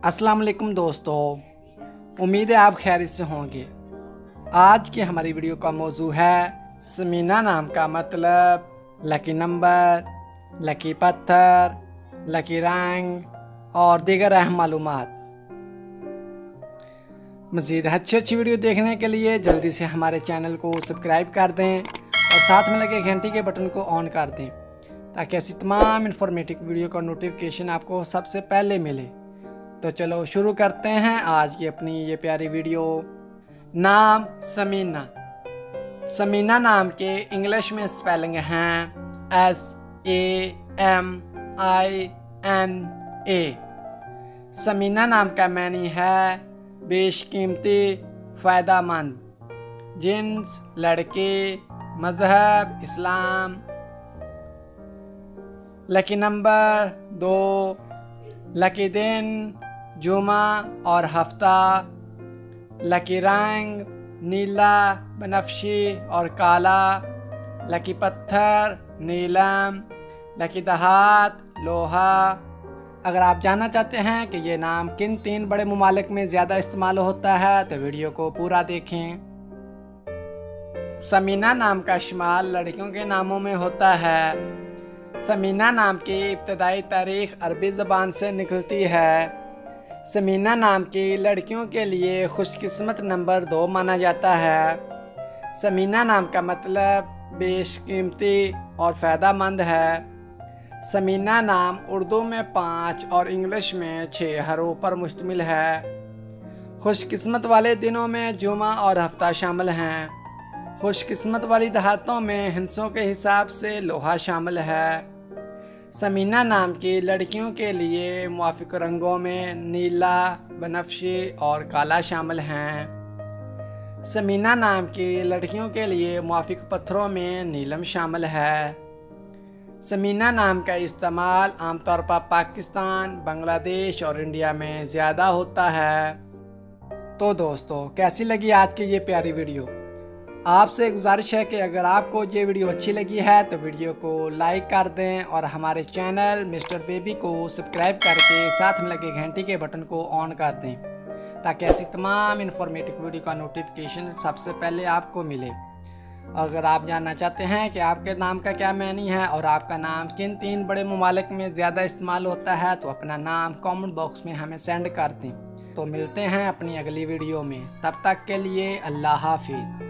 अस्सलाम वालेकुम दोस्तों, उम्मीद है आप खैरियत से होंगे। आज की हमारी वीडियो का मौजू है समीना नाम का मतलब, लकी नंबर, लकी पत्थर, लकी रंग और दीगर अहम मालूमात। मज़ीद अच्छी वीडियो देखने के लिए जल्दी से हमारे चैनल को सब्सक्राइब कर दें और साथ में लगे घंटी के बटन को ऑन कर दें ताकि ऐसी तमाम इन्फॉर्मेटिव वीडियो का नोटिफिकेशन आपको सबसे पहले मिले। तो चलो शुरू करते हैं आज की अपनी ये प्यारी वीडियो। नाम समीना। समीना नाम के इंग्लिश में स्पेलिंग हैं SAMINA। समीना नाम का मानी है बेशकीमती, फ़ायदामंद। जिन्स लड़के, मज़हब इस्लाम। लकी नंबर 2, लकी दिन जुमा और हफ्ता। लकी रंग नीला, बनफशी और काला। लकी पत्थर नीलम। लकी दहात लोहा। अगर आप जानना चाहते हैं कि ये नाम किन 3 बड़े ममालिक में ज़्यादा इस्तेमाल होता है तो वीडियो को पूरा देखें। समीना नाम का इस्तेमाल लड़कियों के नामों में होता है। समीना नाम की इब्तदाई तारीख़ अरबी ज़बान से निकलती है। समीना नाम की लड़कियों के लिए खुशकिस्मत नंबर 2 माना जाता है। समीना नाम का मतलब बेशकीमती और फ़ायदामंद है। समीना नाम उर्दू में 5 और इंग्लिश में 6 हरूफ पर मुश्तमिल है। खुशकिस्मत वाले दिनों में जुमा और हफ्ता शामिल हैं। खुशकिस्मत वाली दहातों में हिंसों के हिसाब से लोहा शामिल है। समीना नाम की लड़कियों के लिए मुआफ़िक रंगों में नीला, बनफशी और काला शामिल हैं। समीना नाम की लड़कियों के लिए मुआफ़िक पत्थरों में नीलम शामिल है। समीना नाम का इस्तेमाल आमतौर पर पाकिस्तान, बांग्लादेश और इंडिया में ज़्यादा होता है। तो दोस्तों, कैसी लगी आज की ये प्यारी वीडियो? आपसे गुजारिश है कि अगर आपको ये वीडियो अच्छी लगी है तो वीडियो को लाइक कर दें और हमारे चैनल मिस्टर बेबी को सब्सक्राइब करके साथ में लगे घंटी के बटन को ऑन कर दें ताकि ऐसी तमाम इन्फॉर्मेटिव वीडियो का नोटिफिकेशन सबसे पहले आपको मिले। अगर आप जानना चाहते हैं कि आपके नाम का क्या मानी है और आपका नाम किन 3 बड़े ममालिक में ज़्यादा इस्तेमाल होता है तो अपना नाम कमेंट बॉक्स में हमें सेंड कर दें। तो मिलते हैं अपनी अगली वीडियो में, तब तक के लिए अल्लाह हाफिज़।